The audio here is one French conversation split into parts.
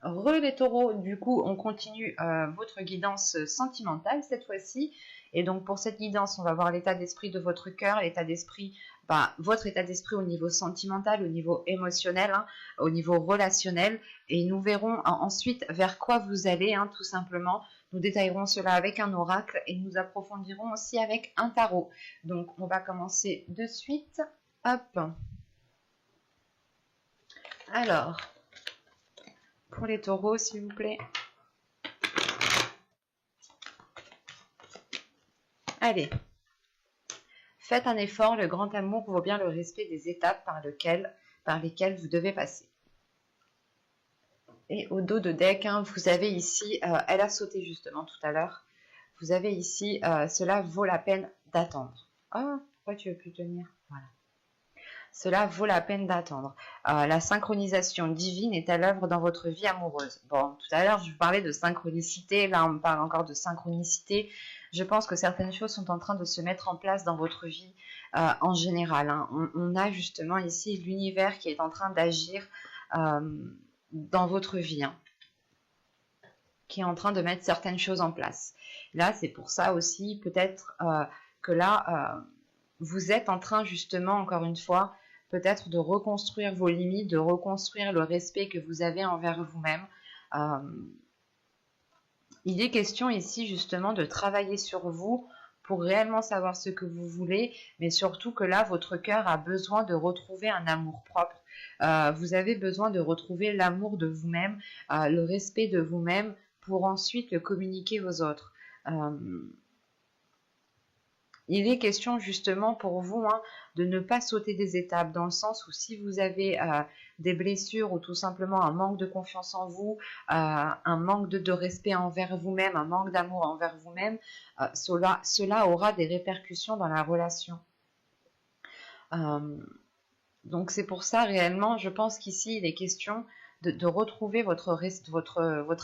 Les taureaux, du coup, on continue votre guidance sentimentale cette fois-ci. Et donc, pour cette guidance, on va voir l'état d'esprit de votre cœur, l'état d'esprit, votre état d'esprit au niveau sentimental, au niveau émotionnel, hein, au niveau relationnel. Et nous verrons ensuite vers quoi vous allez, hein, tout simplement. Nous détaillerons cela avec un oracle et nous approfondirons aussi avec un tarot. Donc, on va commencer de suite. Hop. Alors, pour les taureaux, s'il vous plaît. Allez. Faites un effort, le grand amour vaut bien le respect des étapes par lesquelles vous devez passer. Et au dos de deck, hein, vous avez ici, elle a sauté justement tout à l'heure, vous avez ici, cela vaut la peine d'attendre. Ah, pourquoi tu veux plus tenir? Voilà. Cela vaut la peine d'attendre. La synchronisation divine est à l'œuvre dans votre vie amoureuse. Bon, tout à l'heure, je vous parlais de synchronicité. Là, on me parle encore de synchronicité. Je pense que certaines choses sont en train de se mettre en place dans votre vie en général. Hein. On a justement ici l'univers qui est en train d'agir dans votre vie. Hein, qui est en train de mettre certaines choses en place. Là, c'est pour ça aussi, peut-être que là, vous êtes en train justement, encore une fois, peut-être de reconstruire vos limites, de reconstruire le respect que vous avez envers vous-même. Il est question ici justement de travailler sur vous pour réellement savoir ce que vous voulez, mais surtout que là, votre cœur a besoin de retrouver un amour propre. Vous avez besoin de retrouver l'amour de vous-même, le respect de vous-même pour ensuite le communiquer aux autres. Il est question justement pour vous de ne pas sauter des étapes, dans le sens où si vous avez des blessures ou tout simplement un manque de confiance en vous, un manque de respect envers vous-même, un manque d'amour envers vous-même, cela aura des répercussions dans la relation. Donc c'est pour ça réellement, je pense qu'ici il est question de retrouver votre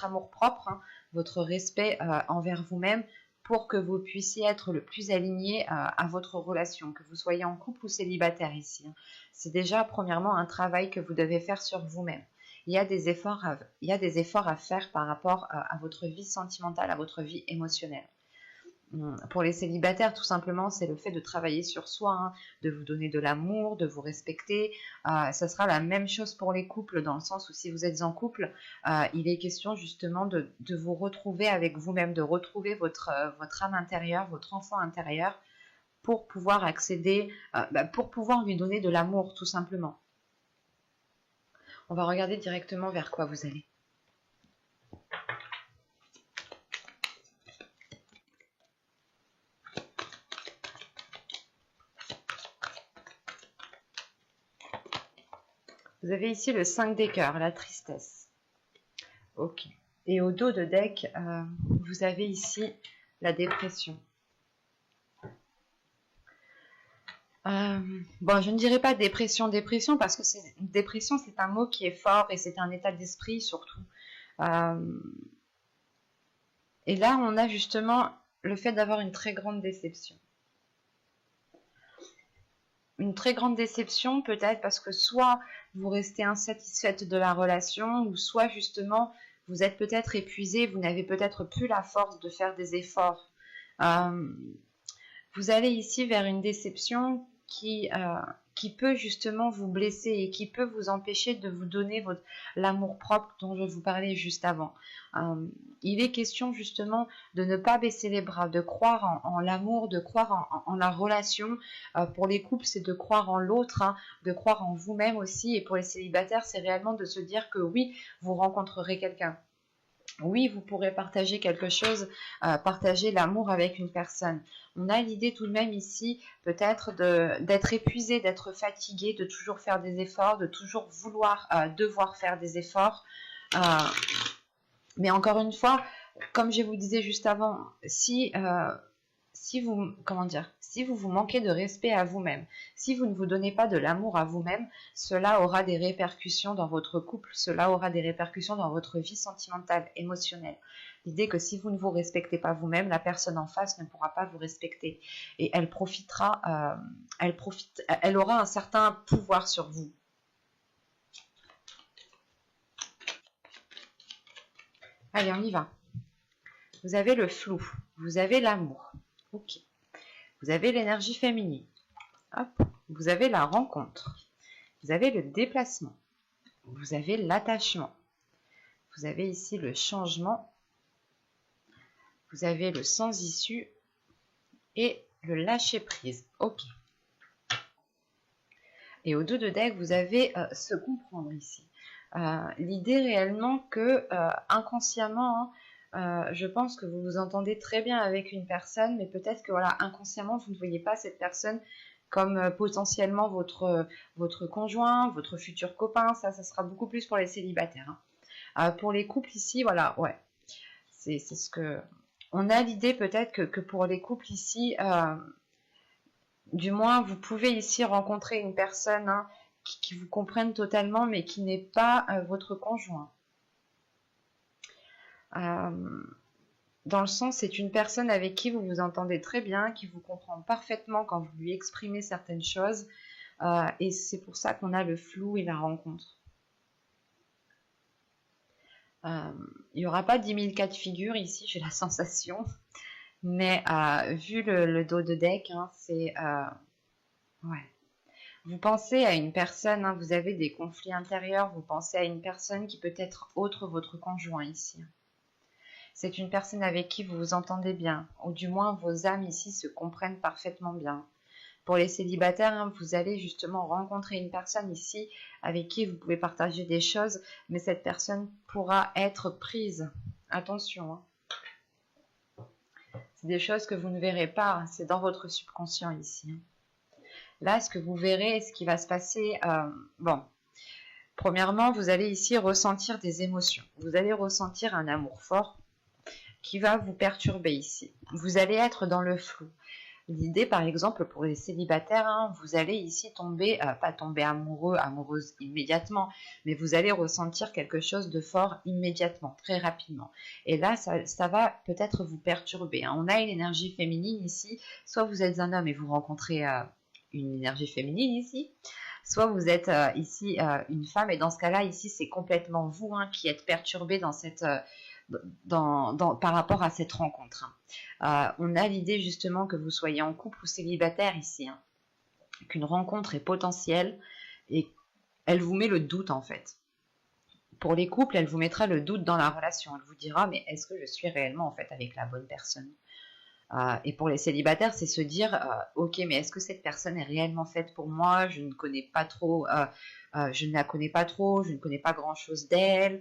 amour propre, hein, votre respect envers vous-même, pour que vous puissiez être le plus aligné à votre relation, que vous soyez en couple ou célibataire ici. Hein. C'est déjà premièrement un travail que vous devez faire sur vous-même. Il y a des efforts à faire par rapport à votre vie sentimentale, à votre vie émotionnelle. Pour les célibataires, tout simplement, c'est le fait de travailler sur soi, hein, de vous donner de l'amour, de vous respecter. Ça sera la même chose pour les couples, dans le sens où si vous êtes en couple, il est question justement de vous retrouver avec vous-même, de retrouver votre âme intérieure, votre enfant intérieur, pour pouvoir accéder, pour pouvoir lui donner de l'amour, tout simplement. On va regarder directement vers quoi vous allez. Vous avez ici le 5 des cœurs, la tristesse. Ok. Et au dos de deck, vous avez ici la dépression. Bon, je ne dirais pas dépression, parce que dépression, c'est un mot qui est fort et c'est un état d'esprit surtout. Et là, on a justement le fait d'avoir une très grande déception. Une très grande déception peut-être parce que soit vous restez insatisfaite de la relation, ou soit justement vous êtes peut-être épuisé, vous n'avez peut-être plus la force de faire des efforts. Vous allez ici vers une déception qui peut justement vous blesser et qui peut vous empêcher de vous donner l'amour propre dont je vous parlais juste avant. Il est question justement de ne pas baisser les bras, de croire en l'amour, de croire en la relation. Pour les couples, c'est de croire en l'autre, hein, de croire en vous-même aussi. Et pour les célibataires, c'est réellement de se dire que oui, vous rencontrerez quelqu'un. Oui, vous pourrez partager quelque chose, partager l'amour avec une personne. On a l'idée tout de même ici, peut-être d'être épuisé, d'être fatigué, de toujours faire des efforts, de toujours devoir faire des efforts. Mais encore une fois, comme je vous disais juste avant, si vous vous manquez de respect à vous-même, si vous ne vous donnez pas de l'amour à vous-même, cela aura des répercussions dans votre couple, cela aura des répercussions dans votre vie sentimentale, émotionnelle. L'idée que si vous ne vous respectez pas vous-même, la personne en face ne pourra pas vous respecter et elle aura un certain pouvoir sur vous. Allez, on y va. Vous avez le flou, vous avez l'amour. Ok. Vous avez l'énergie féminine. Hop. Vous avez la rencontre. Vous avez le déplacement. Vous avez l'attachement. Vous avez ici le changement. Vous avez le sans issue et le lâcher prise. Ok. Et au dos de deck, vous avez se comprendre ici. L'idée réellement que inconsciemment, je pense que vous vous entendez très bien avec une personne, mais peut-être que voilà, inconsciemment, vous ne voyez pas cette personne comme potentiellement votre conjoint, votre futur copain. Ça sera beaucoup plus pour les célibataires. Hein. Pour les couples ici, voilà, ouais. C'est ce que... On a l'idée peut-être que pour les couples ici, du moins, vous pouvez ici rencontrer une personne hein, qui vous comprenne totalement, mais qui n'est pas votre conjoint. Dans le sens, c'est une personne avec qui vous vous entendez très bien, qui vous comprend parfaitement quand vous lui exprimez certaines choses. Et c'est pour ça qu'on a le flou et la rencontre. Il n'y aura pas 10 000 cas de figure ici, j'ai la sensation. Mais vu le dos de deck, hein, c'est... ouais. Vous pensez à une personne, hein, vous avez des conflits intérieurs, vous pensez à une personne qui peut être autre votre conjoint ici. C'est une personne avec qui vous vous entendez bien, ou du moins vos âmes ici se comprennent parfaitement bien. Pour les célibataires, hein, vous allez justement rencontrer une personne ici avec qui vous pouvez partager des choses, mais cette personne pourra être prise. Attention, hein. C'est des choses que vous ne verrez pas, hein, c'est dans votre subconscient ici. Là, ce que vous verrez, ce qui va se passer, bon, premièrement, vous allez ici ressentir des émotions. Vous allez ressentir un amour fort qui va vous perturber ici. Vous allez être dans le flou. L'idée, par exemple, pour les célibataires, hein, vous allez ici tomber, pas tomber amoureux, amoureuse immédiatement, mais vous allez ressentir quelque chose de fort immédiatement, très rapidement. Et là, ça va peut-être vous perturber. Hein. On a une énergie féminine ici. Soit vous êtes un homme et vous rencontrez une énergie féminine ici, soit vous êtes ici une femme, et dans ce cas-là, ici, c'est complètement vous hein, qui êtes perturbé dans cette... par rapport à cette rencontre. On a l'idée justement que vous soyez en couple ou célibataire ici, hein, qu'une rencontre est potentielle et elle vous met le doute en fait. Pour les couples, elle vous mettra le doute dans la relation. Elle vous dira mais est-ce que je suis réellement en fait avec la bonne personne et pour les célibataires, c'est se dire ok, mais est-ce que cette personne est réellement faite pour moi? Je ne connais pas trop, je ne la connais pas trop, je ne connais pas grand-chose d'elle.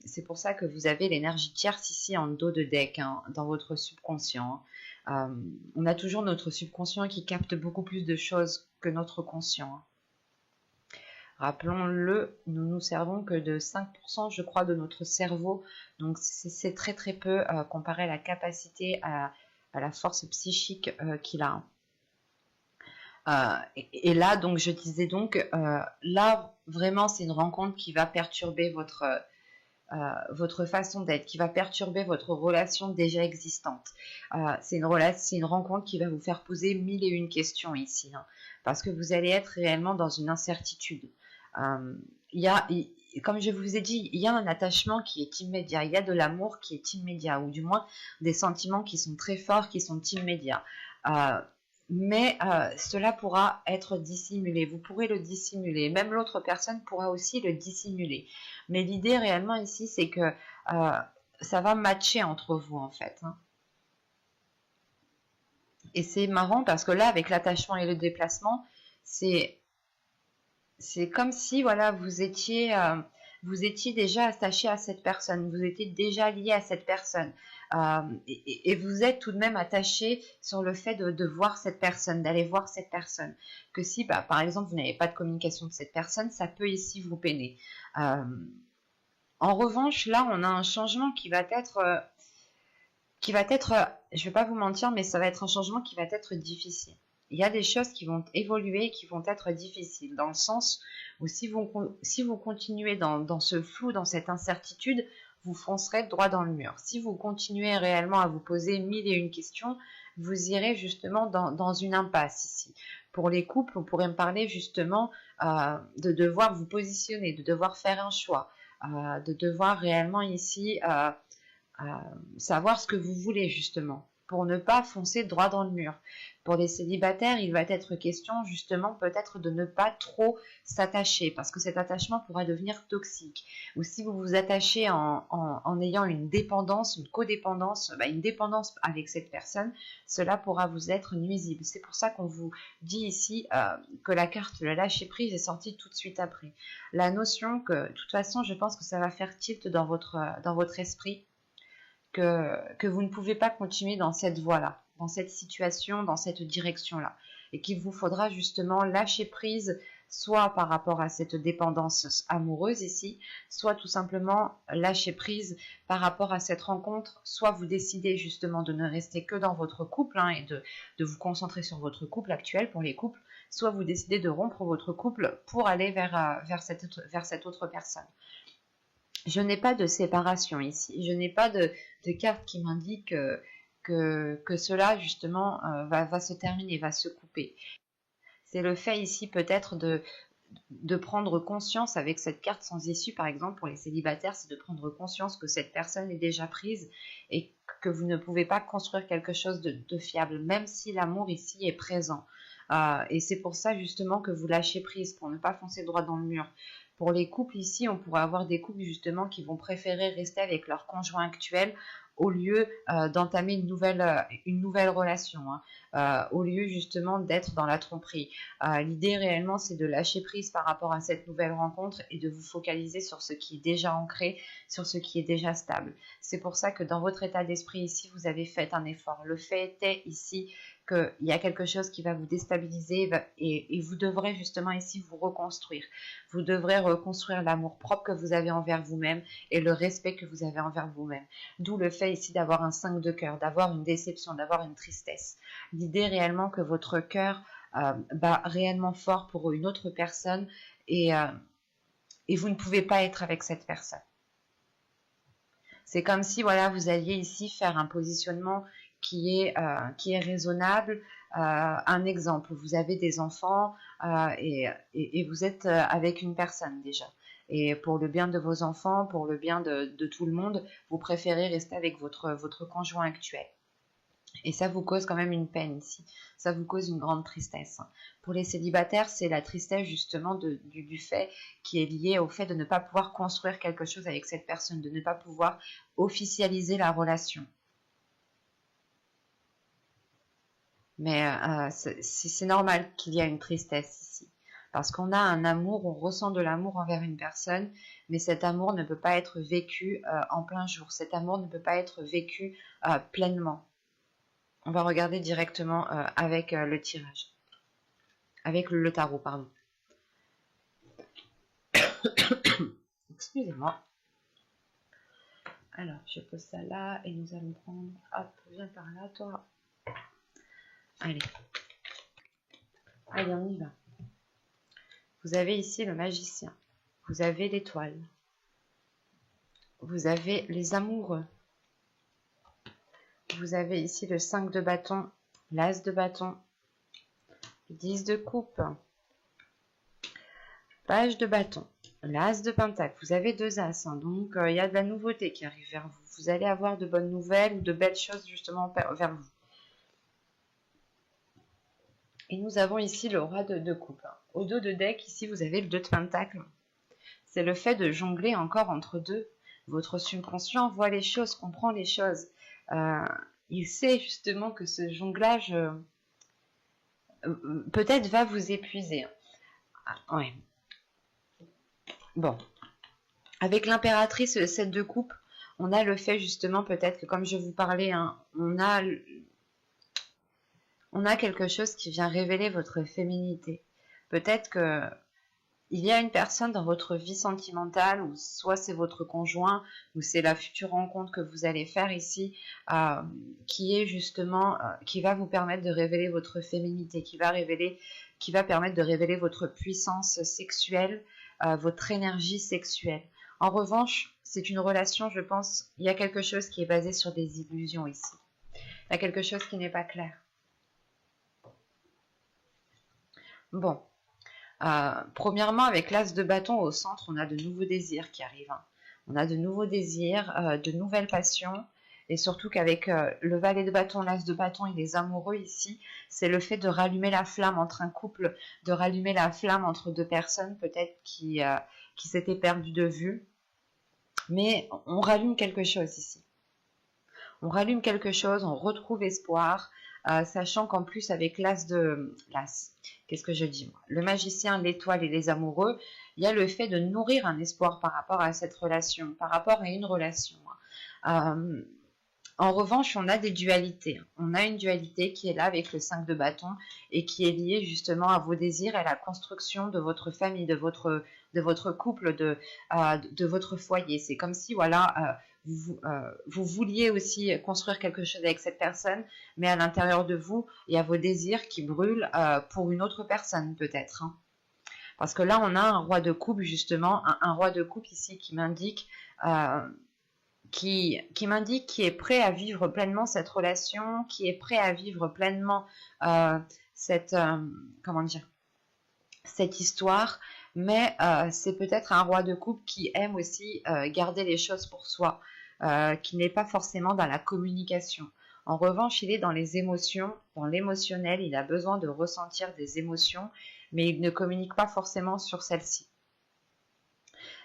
C'est pour ça que vous avez l'énergie tierce ici en dos de deck, hein, dans votre subconscient. On a toujours notre subconscient qui capte beaucoup plus de choses que notre conscient. Hein. Rappelons-le, nous nous servons que de 5%, je crois, de notre cerveau. Donc c'est très très peu comparé à la capacité à la force psychique qu'il a. Et là, donc, je disais donc, là, vraiment, c'est une rencontre qui va perturber votre façon d'être, qui va perturber votre relation déjà existante. C'est une rencontre qui va vous faire poser 1001 questions ici, hein, parce que vous allez être réellement dans une incertitude. Comme je vous ai dit, il y a un attachement qui est immédiat, il y a de l'amour qui est immédiat, ou du moins des sentiments qui sont très forts, qui sont immédiats. Mais cela pourra être dissimulé, vous pourrez le dissimuler, même l'autre personne pourra aussi le dissimuler. Mais l'idée réellement ici, c'est que ça va matcher entre vous en fait. Hein. Et c'est marrant parce que là, avec l'attachement et le déplacement, c'est comme si voilà, vous étiez déjà attaché à cette personne, vous étiez déjà lié à cette personne. Et vous êtes tout de même attaché sur le fait de voir cette personne, d'aller voir cette personne. Que si, par exemple, vous n'avez pas de communication de cette personne, ça peut ici vous peiner. En revanche, là, on a un changement qui va être, je ne vais pas vous mentir, mais ça va être un changement qui va être difficile. Il y a des choses qui vont évoluer, qui vont être difficiles, dans le sens où si vous continuez dans ce flou, dans cette incertitude, vous foncerez droit dans le mur. Si vous continuez réellement à vous poser 1001 questions, vous irez justement dans une impasse ici. Pour les couples, on pourrait me parler justement de devoir vous positionner, de devoir faire un choix. de devoir réellement ici savoir ce que vous voulez justement, pour ne pas foncer droit dans le mur. Pour les célibataires, il va être question justement peut-être de ne pas trop s'attacher, parce que cet attachement pourra devenir toxique. Ou si vous vous attachez en ayant une dépendance, une codépendance, une dépendance avec cette personne, cela pourra vous être nuisible. C'est pour ça qu'on vous dit ici que la carte le lâcher prise est sortie tout de suite après. La notion que, de toute façon, je pense que ça va faire tilt dans votre esprit, que vous ne pouvez pas continuer dans cette voie-là, dans cette situation, dans cette direction-là, et qu'il vous faudra justement lâcher prise, soit par rapport à cette dépendance amoureuse ici, soit tout simplement lâcher prise par rapport à cette rencontre, soit vous décidez justement de ne rester que dans votre couple et de vous concentrer sur votre couple actuel pour les couples, soit vous décidez de rompre votre couple pour aller vers cette autre personne. Je n'ai pas de séparation ici, je n'ai pas de carte qui m'indique que cela justement va se terminer, va se couper. C'est le fait ici peut-être de prendre conscience avec cette carte sans issue, par exemple pour les célibataires, c'est de prendre conscience que cette personne est déjà prise et que vous ne pouvez pas construire quelque chose de fiable, même si l'amour ici est présent. Et c'est pour ça justement que vous lâchez prise, pour ne pas foncer droit dans le mur. Pour les couples ici, on pourrait avoir des couples justement qui vont préférer rester avec leur conjoint actuel au lieu d'entamer une nouvelle relation, au lieu justement d'être dans la tromperie. L'idée réellement, c'est de lâcher prise par rapport à cette nouvelle rencontre et de vous focaliser sur ce qui est déjà ancré, sur ce qui est déjà stable. C'est pour ça que dans votre état d'esprit ici, vous avez fait un effort. Le fait est ici qu'il y a quelque chose qui va vous déstabiliser et vous devrez justement ici vous reconstruire. Vous devrez reconstruire l'amour propre que vous avez envers vous-même et le respect que vous avez envers vous-même. D'où le fait ici d'avoir un 5 de cœur, d'avoir une déception, d'avoir une tristesse. L'idée réellement que votre cœur bat réellement fort pour une autre personne et vous ne pouvez pas être avec cette personne. C'est comme si voilà, vous alliez ici faire un positionnement qui est raisonnable. Un exemple, vous avez des enfants et vous êtes avec une personne déjà. Et pour le bien de vos enfants, pour le bien de tout le monde, vous préférez rester avec votre conjoint actuel. Et ça vous cause quand même une peine ici. Ça vous cause une grande tristesse. Pour les célibataires, c'est la tristesse justement du fait qui est lié au fait de ne pas pouvoir construire quelque chose avec cette personne, de ne pas pouvoir officialiser la relation. Mais c'est normal qu'il y ait une tristesse ici. Parce qu'on a un amour, on ressent de l'amour envers une personne, mais cet amour ne peut pas être vécu en plein jour. Cet amour ne peut pas être vécu pleinement. On va regarder directement avec le tirage. Avec le tarot, pardon. Excusez-moi. Alors, je pose ça là et nous allons prendre... Hop, viens par là, toi. Allez. Allez, on y va. Vous avez ici le magicien. Vous avez l'étoile. Vous avez les amoureux. Vous avez ici le 5 de bâton, l'as de bâton, le 10 de coupe, page de bâton, l'as de pentacle. Vous avez deux as, donc il y a de la nouveauté qui arrive vers vous. Vous allez avoir de bonnes nouvelles ou de belles choses justement vers vous. Et nous avons ici le roi de coupe. Au dos de deck, ici, vous avez le 2 de pentacle. C'est le fait de jongler encore entre deux. Votre subconscient voit les choses, comprend les choses. Il sait justement que ce jonglage peut-être va vous épuiser. Ouais. Bon. Avec l'impératrice, le 7 de coupe, on a le fait justement peut-être que comme je vous parlais, on a quelque chose qui vient révéler votre féminité. Peut-être que il y a une personne dans votre vie sentimentale, ou soit c'est votre conjoint, ou c'est la future rencontre que vous allez faire ici, qui est justement, qui va vous permettre de révéler votre féminité, qui va permettre de révéler votre puissance sexuelle, votre énergie sexuelle. En revanche, c'est une relation, je pense, il y a quelque chose qui est basé sur des illusions ici. Il y a quelque chose qui n'est pas clair. Bon. Premièrement, avec l'as de bâton au centre, on a de nouveaux désirs qui arrivent, hein. On a de nouveaux désirs, de nouvelles passions. Et surtout qu'avec le valet de bâton, l'as de bâton et les amoureux ici, c'est le fait de rallumer la flamme entre un couple, de rallumer la flamme entre deux personnes peut-être qui s'étaient perdues de vue. Mais on rallume quelque chose ici. On rallume quelque chose, on retrouve espoir, sachant qu'en plus avec qu'est-ce que je dis moi, le magicien, l'étoile et les amoureux, il y a le fait de nourrir un espoir par rapport à cette relation, par rapport à une relation. En revanche, on a des dualités. On a une dualité qui est là avec le 5 de bâton et qui est liée justement à vos désirs et à la construction de votre famille, de votre couple, de votre foyer. C'est comme si, voilà, vous vouliez aussi construire quelque chose avec cette personne, mais à l'intérieur de vous, il y a vos désirs qui brûlent pour une autre personne peut-être, hein. Parce que là, on a un roi de coupe, justement, un roi de coupe ici qui m'indique... qui m'indique qui est prêt à vivre pleinement cette relation, qui est prêt à vivre pleinement cette histoire, mais c'est peut-être un roi de coupe qui aime aussi garder les choses pour soi, qui n'est pas forcément dans la communication. En revanche, il est dans les émotions, dans l'émotionnel, il a besoin de ressentir des émotions, mais il ne communique pas forcément sur celles-ci.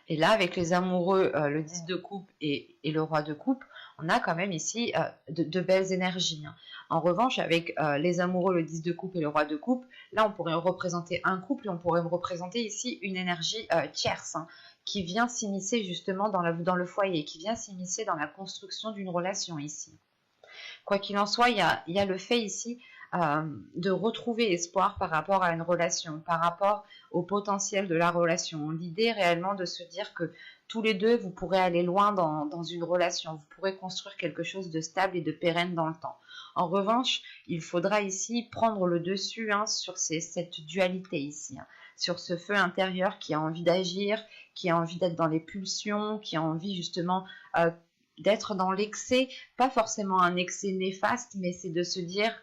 Et là, avec les amoureux, le 10 de coupe et le roi de coupe, on a quand même ici de belles énergies, hein. En revanche, avec les amoureux, le 10 de coupe et le roi de coupe, là, on pourrait représenter un couple et on pourrait représenter ici une énergie tierce, hein, qui vient s'immiscer justement dans le foyer, qui vient s'immiscer dans la construction d'une relation ici. Quoi qu'il en soit, il y a le fait ici de retrouver espoir par rapport à une relation, par rapport au potentiel de la relation. L'idée réellement de se dire que tous les deux, vous pourrez aller loin dans une relation, vous pourrez construire quelque chose de stable et de pérenne dans le temps. En revanche, il faudra ici prendre le dessus, hein, sur cette dualité ici, hein, sur ce feu intérieur qui a envie d'agir, qui a envie d'être dans les pulsions, qui a envie justement d'être dans l'excès, pas forcément un excès néfaste, mais c'est de se dire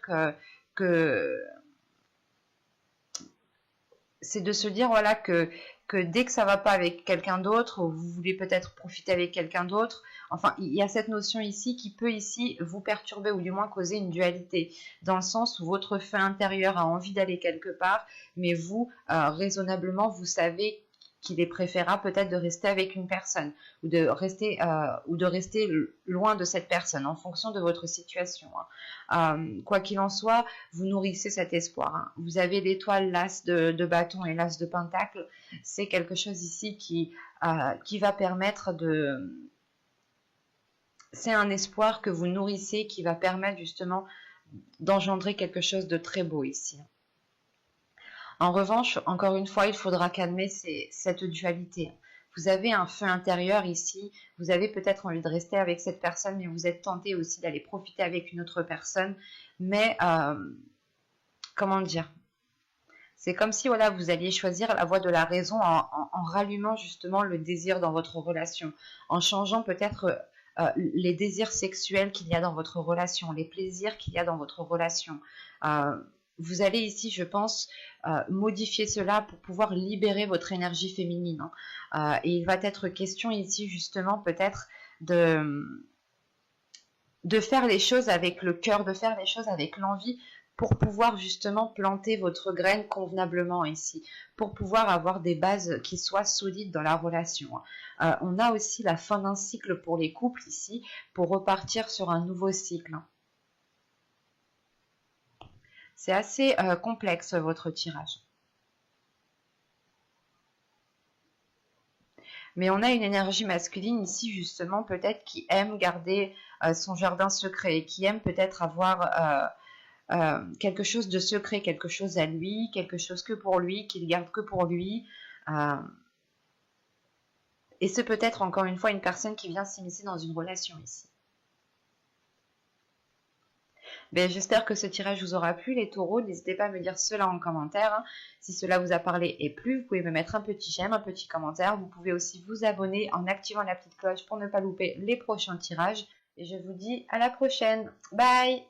voilà que dès que ça va pas avec quelqu'un d'autre, vous voulez peut-être profiter avec quelqu'un d'autre. Enfin, il y a cette notion ici qui peut ici vous perturber ou du moins causer une dualité, dans le sens où votre feu intérieur a envie d'aller quelque part, mais vous, raisonnablement, vous savez qu'il est préférable peut-être de rester avec une personne ou de rester loin de cette personne en fonction de votre situation, hein. Quoi qu'il en soit, vous nourrissez cet espoir, hein. Vous avez l'étoile, l'as de bâton et l'as de pentacle. C'est quelque chose ici qui va permettre de... C'est un espoir que vous nourrissez qui va permettre justement d'engendrer quelque chose de très beau ici. En revanche, encore une fois, il faudra calmer cette dualité. Vous avez un feu intérieur ici, vous avez peut-être envie de rester avec cette personne, mais vous êtes tenté aussi d'aller profiter avec une autre personne. Mais, comment dire, c'est comme si voilà, vous alliez choisir la voie de la raison en rallumant justement le désir dans votre relation, en changeant peut-être les désirs sexuels qu'il y a dans votre relation, les plaisirs qu'il y a dans votre relation. Vous allez ici, je pense, modifier cela pour pouvoir libérer votre énergie féminine, hein. Et il va être question ici, justement, peut-être de faire les choses avec le cœur, de faire les choses avec l'envie pour pouvoir justement planter votre graine convenablement ici, pour pouvoir avoir des bases qui soient solides dans la relation. On a aussi la fin d'un cycle pour les couples ici, pour repartir sur un nouveau cycle. C'est assez complexe votre tirage. Mais on a une énergie masculine ici justement peut-être qui aime garder son jardin secret, qui aime peut-être avoir quelque chose de secret, quelque chose à lui, quelque chose que pour lui, qu'il garde que pour lui. Et c'est peut-être encore une fois une personne qui vient s'immiscer dans une relation ici. Ben, j'espère que ce tirage vous aura plu les taureaux, n'hésitez pas à me dire cela en commentaire, hein. Si cela vous a parlé et plu, vous pouvez me mettre un petit j'aime, un petit commentaire, vous pouvez aussi vous abonner en activant la petite cloche pour ne pas louper les prochains tirages, et je vous dis à la prochaine, bye.